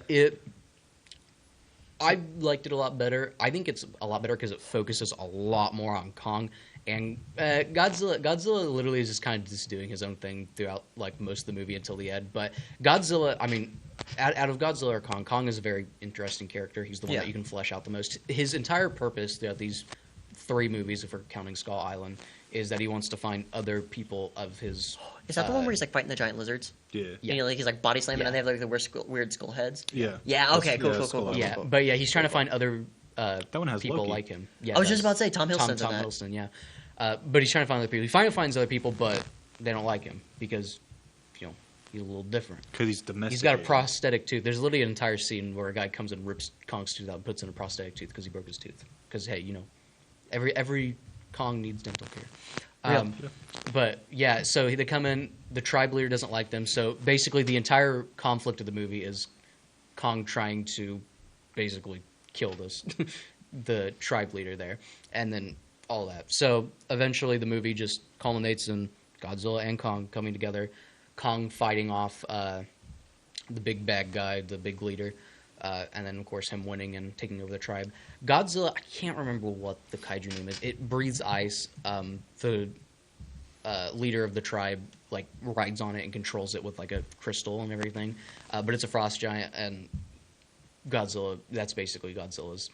liked it a lot better. I think it's a lot better because it focuses a lot more on Kong. And Godzilla literally is just kind of just doing his own thing throughout like most of the movie until the end. But Godzilla, I mean, out of Godzilla or Kong, Kong is a very interesting character. He's the one that you can flesh out the most. His entire purpose throughout these 3 movies, if we're counting Skull Island, is that he wants to find other people of his. Is that the one where he's like fighting the giant lizards? Yeah. You know, like he's like body slamming, and they have like the weird skull heads. Yeah. Yeah. Okay. Cool. Yeah, but yeah, he's trying to find other that one has people Loki. like him. Yeah, I was just about to say Tom Hiddleston's in Tom that. Hiddleston, yeah. But he's trying to find other people. He finally finds other people, but they don't like him because, you know, he's a little different. Because he's domestic. He's got a prosthetic tooth. There's literally an entire scene where a guy comes and rips Kong's tooth out and puts in a prosthetic tooth because he broke his tooth. Because, hey, you know, every Kong needs dental care. But, yeah, so they come in. The tribe leader doesn't like them. So, basically, the entire conflict of the movie is Kong trying to basically kill the tribe leader there. And then all that. So eventually the movie just culminates in Godzilla and Kong coming together, Kong fighting off the big bad guy, the big leader, and then of course him winning and taking over the tribe. Godzilla, I can't remember what the kaiju name is. It breathes ice. The leader of the tribe like rides on it and controls it with like a crystal and everything. But it's a frost giant, and Godzilla, that's basically Godzilla's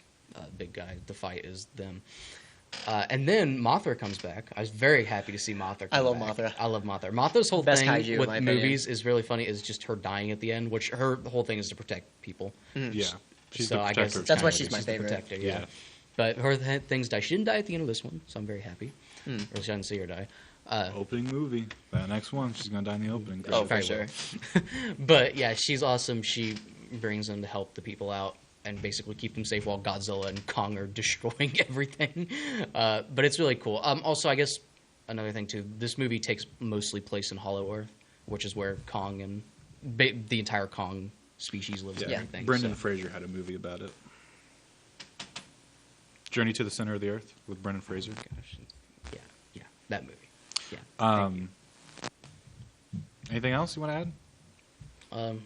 big guy. The fight is them. And then Mothra comes back. I was very happy to see Mothra come back. I love Mothra. Mothra's whole Best thing kaiju, with in my movies is really funny, is just her dying at the end, which her whole thing is to protect people. Yeah. She's So the I guess protector. that's why she's my the favorite. protector, yeah. But her things die. She didn't die at the end of this one, so I'm very happy. Or at least I didn't see her die. Opening movie. That next one, she's going to die in the opening. Oh, for sure. But yeah, she's awesome. She brings them to help the people out and basically keep them safe while Godzilla and Kong are destroying everything. But it's really cool. Also, I guess another thing too, this movie takes mostly place in Hollow Earth, which is where Kong and the entire Kong species lives and everything. Brendan Fraser had a movie about it. Journey to the Center of the Earth with Brendan Fraser. Gosh. Yeah, that movie. Yeah. Anything else you want to add?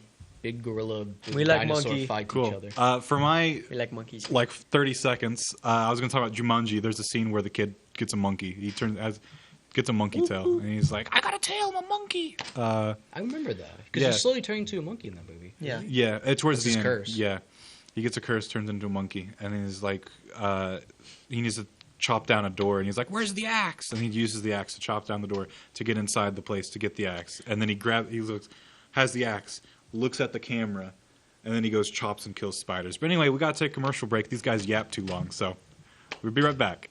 big gorilla, We like dinosaur monkey. fight Cool. each other. For my We like monkeys. like 30 seconds, I was going to talk about Jumanji. There's a scene where the kid gets a monkey. He gets a monkey tail, and he's like, "I got a tail, I'm a monkey." I remember that because yeah. he's slowly turning into a monkey in that movie. Yeah. Yeah, towards That's the his end. curse. Yeah, he gets a curse, turns into a monkey, and he's like, he needs to chop down a door, and he's like, "Where's the axe?" And he uses the axe to chop down the door to get inside the place to get the axe, and then he has the axe, looks at the camera, and then he goes chops and kills spiders. But anyway, we got to take a commercial break. These guys yap too long, so we'll be right back.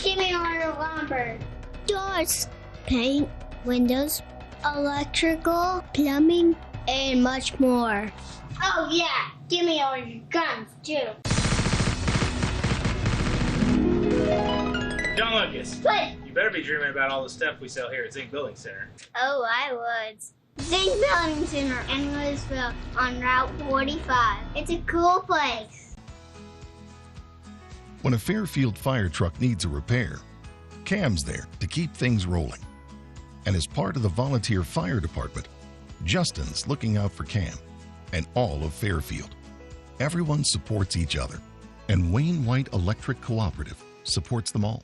Give me order lumber. Doors, paint, windows, electrical, plumbing, and much more. Oh yeah, give me all your guns too. John Lucas, What? you better be dreaming about all the stuff we sell here at Zink Building Center. Oh, I would. Zink Building Center in Louisville on Route 45. It's a cool place. When a Fairfield fire truck needs a repair, Cam's there to keep things rolling. And as part of the volunteer fire department, Justin's looking out for Cam and all of Fairfield. Everyone supports each other, and Wayne White Electric Cooperative supports them all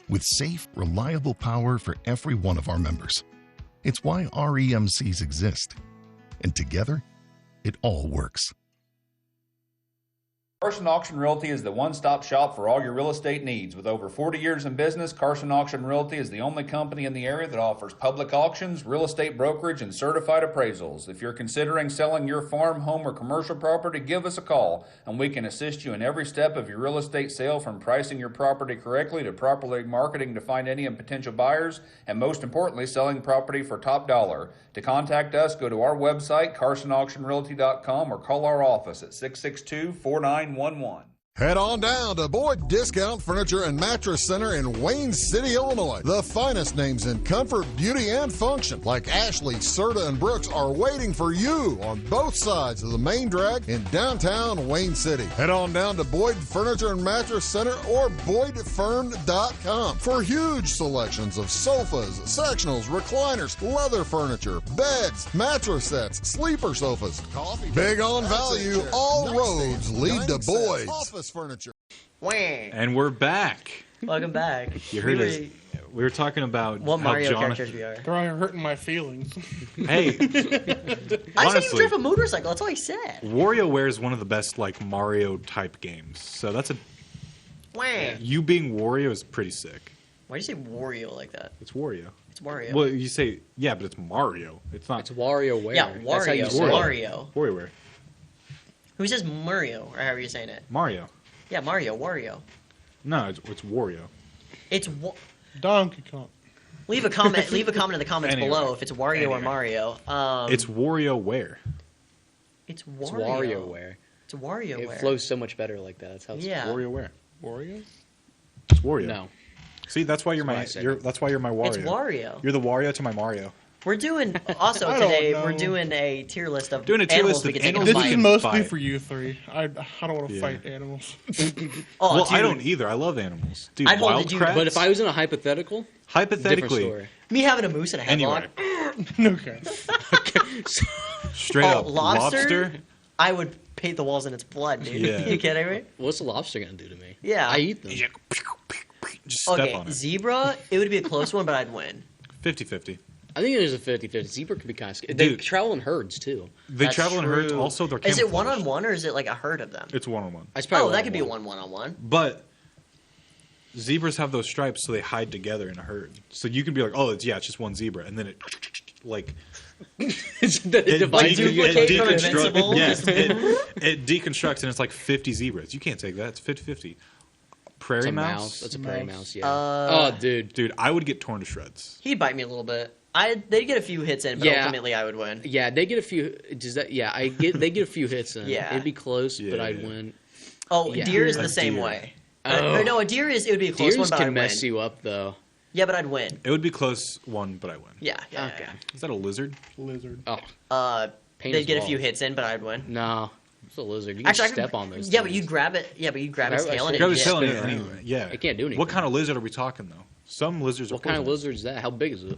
with safe, reliable power for every one of our members. It's why REMCs exist, and together, it all works. Carson Auction Realty is the one-stop shop for all your real estate needs. With over 40 years in business, Carson Auction Realty is the only company in the area that offers public auctions, real estate brokerage, and certified appraisals. If you're considering selling your farm, home, or commercial property, give us a call, and we can assist you in every step of your real estate sale, from pricing your property correctly to properly marketing to find any potential buyers, and most importantly, selling property for top dollar. To contact us, go to our website, carsonauctionrealty.com, or call our office at 662-4911. Head on down to Boyd Discount Furniture and Mattress Center in Wayne City, Illinois. The finest names in comfort, beauty, and function, like Ashley, Serta, and Brooks, are waiting for you on both sides of the main drag in downtown Wayne City. Head on down to Boyd Furniture and Mattress Center or BoydFern.com for huge selections of sofas, sectionals, recliners, leather furniture, beds, mattress sets, sleeper sofas, coffee. Big on value, all roads lead to Boyd's. Office furniture. And we're back. Welcome back. You heard us. We were talking about what how Mario Jonathan, characters we are. They're hurting my feelings. Hey, I said you drive a motorcycle. That's all I said. WarioWare is one of the best like Mario type games. So that's a. Wah. You being Wario is pretty sick. Why do you say Wario like that? It's Wario. It's Wario. Well, you say but it's Mario. It's not. It's WarioWare. Yeah, That's how you Wario. say it. Wario. WarioWare. Who says Mario, or however you're saying it? Mario. Yeah, Mario. Wario. No, it's Wario. It's Donkey Kong. Leave a comment. Leave a comment in the comments Anyway. below if it's Wario or Mario. It's WarioWare. It's Wario. It's WarioWare. It's WarioWare. It flows so much better like that. That's how it's Yeah. WarioWare. Wario? It's Wario. No. See, that's why you're That's what I said. that's why you're my Wario. It's Wario. You're the Wario to my Mario. We're doing also I don't today. know. We're doing a tier list of Doing a tier animals list we of can take animals in a This we is can fight. mostly fight. for you three. I don't want to Yeah. fight animals. Oh, Well, I dude. don't either. I love animals. Dude, I'd hold wild the dude- crabs. But if I was in a hypothetical, different hypothetically, story. Me having a moose in a headlock. anyway, Okay. straight Oh, up lobster? I would paint the walls in its blood, dude. Yeah. You kidding me? What's a lobster gonna do to me? Yeah. I eat them. just step Okay, on it. zebra. It would be a close one, but I'd win. 50-50. I think it is a 50-50. Zebra could be kind of scary. They Dude. travel in herds too. They That's travel in herds. true. Also, they're Is it camouflaged. 1-on-1 or is it like a herd of them? It's 1-on-1. It's probably Oh, that could be a one-on-one. 1-on-1. But zebras have those stripes, so they hide together in a herd. So you can be like, oh, it's just one zebra, and then it like It divides you. Duplicate from Invincible. Yes, it deconstructs, and it's like 50 zebras. You can't take that. It's 50-50. Prairie It's a mouse. mouse. That's a prairie mouse. Yeah. Uh, oh, dude. Dude, I would get torn to shreds. He'd bite me a little bit. They'd get a few hits in, but Yeah. ultimately I would win. Yeah, they get a few. Does that? Yeah, they get a few hits in. Yeah. It'd be close, but Yeah. I'd win. Oh, Yeah. deer is A the same deer. way. Oh. Or no, a deer it would be a close Deers one, but can I'd mess win. you up though. Yeah, but I'd win. It would be close one, but I win. Yeah. Okay. Is that a lizard? Lizard. Oh, They'd his get a balls. few hits in, but I'd win. No, it's a lizard. You can Actually, I step could, on those. Yeah, but things. you'd grab it. Yeah, but you'd grab its I tail and Grab it'd his just tail spin and around. anyway. Yeah. It can't do anything. What kind of lizard are we talking though? Some lizards are What kind of poisonous. lizard is that? How big is it?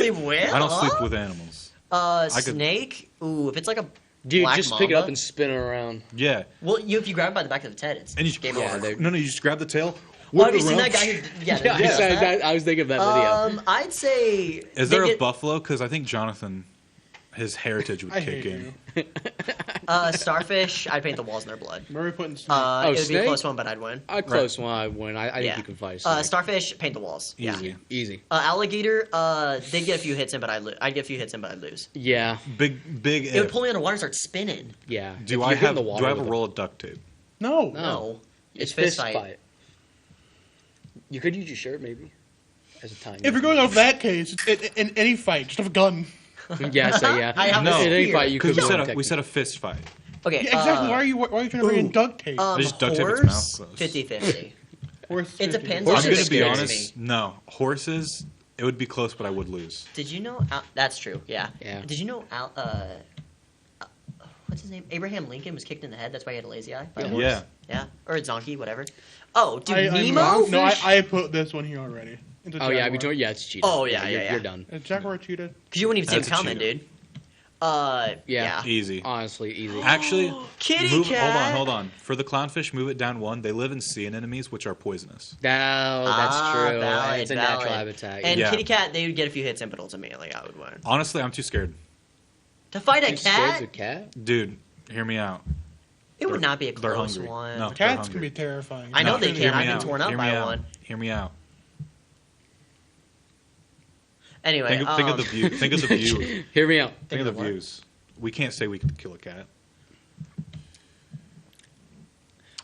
sleep with? I don't sleep with animals. Snake? Ooh, if it's like a Dude, black just pick it up mamba- and spin it around. Yeah. Well, if you grab it by the back of its head, it's And you game yeah, over. no, you just grab the tail. Oh, have you seen that guy? I was thinking of that video. I'd say. Is there a buffalo? Because I think Jonathan, his heritage would kick in. Starfish, I'd paint the walls in their blood. Murray putting it would be a snake? close one, but I'd win. A close one, I'd win. I think you can fight a snake. Starfish, paint the walls. Easy. Easy. Alligator, they'd get a few hits in, but I'd get a few hits in, but I'd lose. Yeah. Big. It would pull me underwater and start spinning. Yeah. Do I have a roll of duct tape? No. It's fist fight. You could use your shirt, maybe, as a time. If you're going off that case, in any fight, just have a gun. Yeah. I have no, in any fight you could. We said a fist fight. Okay. Yeah, exactly. Why are you trying to bring in duct tape? Just duct tape its mouth closed. 50-50. It depends. I'm going to be honest. No, horses. It would be close, but I would lose. Did you know? That's true. Yeah. Yeah. Did you know? What's his name? Abraham Lincoln was kicked in the head. That's why he had a lazy eye. By a horse. Yeah. Yeah. Or a donkey, whatever. Oh, dude, Nemo? Nemo? I put this one here already. It's a Oh yeah, jaguar. it's cheating. Oh yeah, You're done. A jaguar cheetah. Because you wouldn't even see him That's a coming, cheater. dude. Yeah. Easy. Honestly, easy. Actually, Kitty cat. Hold on. For the clownfish, move it down one. They live in sea anemones, which are poisonous. No, that's true. Valid, It's a valid. natural habitat. And Yeah. kitty cat, they would get a few hits in, but ultimately I would win. Honestly, I'm too scared. To fight a You scared cat? of cat? Dude, hear me out. It would not be a They're close hungry. one. No, they're Cats can hungry. be terrifying. I know No, they hear can. me I've been out. torn up Hear by me out. one. Hear me out. Anyway, Think of the view. Think of the view. Hear me out. Think of the views. We can't say we could kill a cat.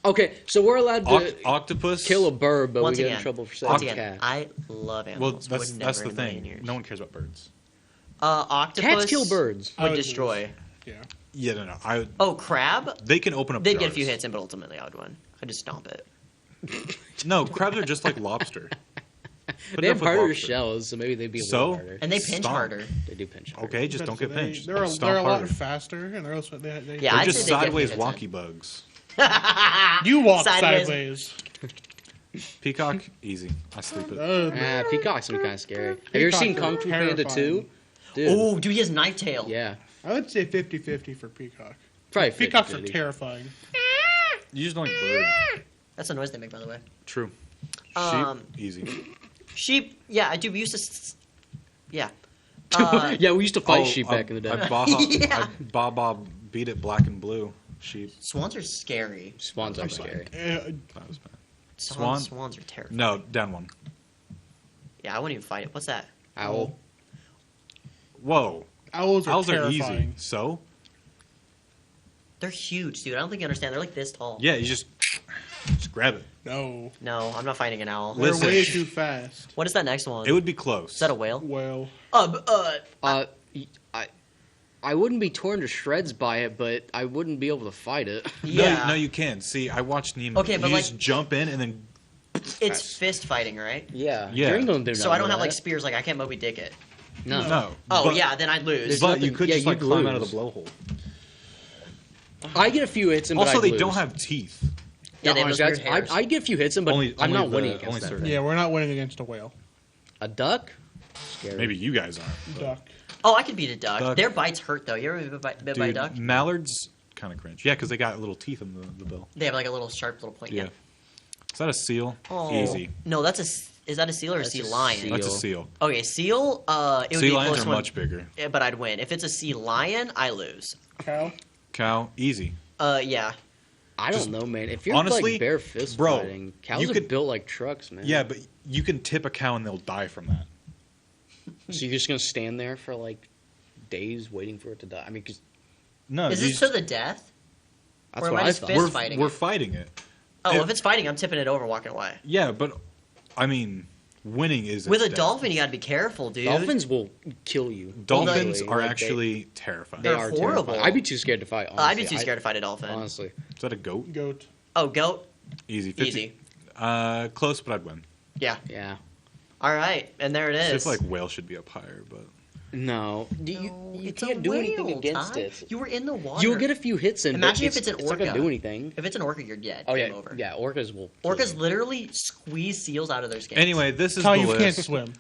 Okay, so we're allowed to Octopus. kill a bird, but Once we get again, in trouble for once saying again, cat. I love Well, animals. that's Would the never in a million thing. years. No one cares about birds. Octopus. Cats kill birds. Would destroy. Yeah, no. Oh, crab. They can open up. They'd jars. get a few hits in, but ultimately I would win. I'd just stomp it. No, crabs are just like lobster. Put They it have up with harder lobster. shells, so maybe they'd be a So? little harder. And they pinch Stomp. harder. They do pinch harder. Okay, just don't get pinched. They're a Stomp lot harder. faster, and they're also they Yeah, They're I'd just say they'd get sideways hits in. walkie bugs. You walk Sideways. sideways. Peacock, easy. I sleep it. Peacock's kind of scary. Have you ever Peacocks seen are Kung Fu Panda terrifying. 2? Dude. Oh, dude, he has knife tail. Yeah. I would say 50-50 for peacock. Probably Peacocks are 50-50. terrifying. You just don't like bird. That's the noise they make, by the way. True. Um, Sheep, easy. Sheep. Yeah, I do. We used to. Yeah. Yeah, we used to fight sheep back in the day. Yeah. I Baja beat it black and blue. Sheep. Swans are scary. Swans are scary. That was bad. Swans are terrifying. No, down one. Yeah, I wouldn't even fight it. What's that? Owl. Whoa. Owls are are easy. terrifying. So? They're huge, dude. I don't think you understand. They're like this tall. Yeah, you just grab it. No. No, I'm not fighting an owl. They're Listen. way too fast. What is that next one? It would be close. Is that a whale? Well, I wouldn't be torn to shreds by it, but I wouldn't be able to fight it. Yeah. No, you can. See, I watched Nemo. Okay, but you like- just jump in and then. It's fist fighting, right? Yeah. Yeah. England did So not I don't know have like that. spears. Like I can't Moby Dick it. No. No. Oh but, yeah, then I'd lose. But nothing- you could yeah, just like you'd climb out of lose. the blowhole. I get a few hits in, but Also, I'd they lose. don't have teeth. Yeah, they have those honestly, weird hairs. I get a few hits in, but I'm not winning only against them. certain. yeah, we're not winning against a whale. A duck? Scary. Maybe you guys aren't. Duck. Oh, I could beat a duck. Duck. Their bites hurt though. You ever been bit by a Dude, duck? mallards kind of cringe. Yeah, because they got little teeth in the bill. They have like a little sharp little point. Yeah. Yeah. Is that a seal? Oh. Easy. No, that's is that a seal or That's a sea a lion? seal. That's a seal. Okay, seal. It would Sea be a lions close are one, much bigger. but I'd win. If it's a sea lion, I lose. Cow. Cow, easy. Yeah. I Just- don't know, man. If you're honestly, like bare fist bro, fighting, cows you are could- built like trucks, man. Yeah, but you can tip a cow and they'll die from that. So you're just gonna stand there for like days waiting for it to die? I mean, 'cause No, Is you this just- to the death? that's Or am what I I just thought. fist fighting we're it? fighting it. Oh, If- if it's fighting, I'm tipping it over, and walking away. Yeah, but I mean, winning is With a its death. dolphin, you gotta be careful, dude. Dolphins will kill you. Dolphins easily. are Like, actually terrifying. they They're are horrible. terrifying. I'd be too scared to fight. Honestly. I'd be too scared to fight a dolphin. Honestly, Is that a goat? Goat. Oh, goat. Easy. 50. Easy. Close, but I'd win. Yeah. yeah. All right, and there it I is. feel like whale should be up higher, but No, you It's can't a do anything whale, against Ty. it. You were in the water. You'll get a few hits in. Imagine but if it's an It's not gonna orca. do anything. If it's an orca, you're dead. Oh Game yeah, over. yeah. Orcas will. kill Orcas you. literally squeeze seals out of their skin. anyway, this is Cow, the you list. can't swim.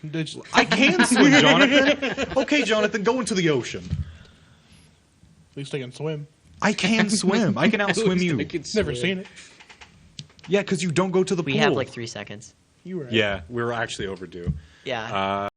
I can swim, Jonathan. Okay, Jonathan, go into the ocean. At least I can swim. I can swim. I can outswim you. I can Never swim. seen it. Yeah, because you don't go to the pool. We have like 3 seconds. You right. Yeah, we're actually overdue. Yeah.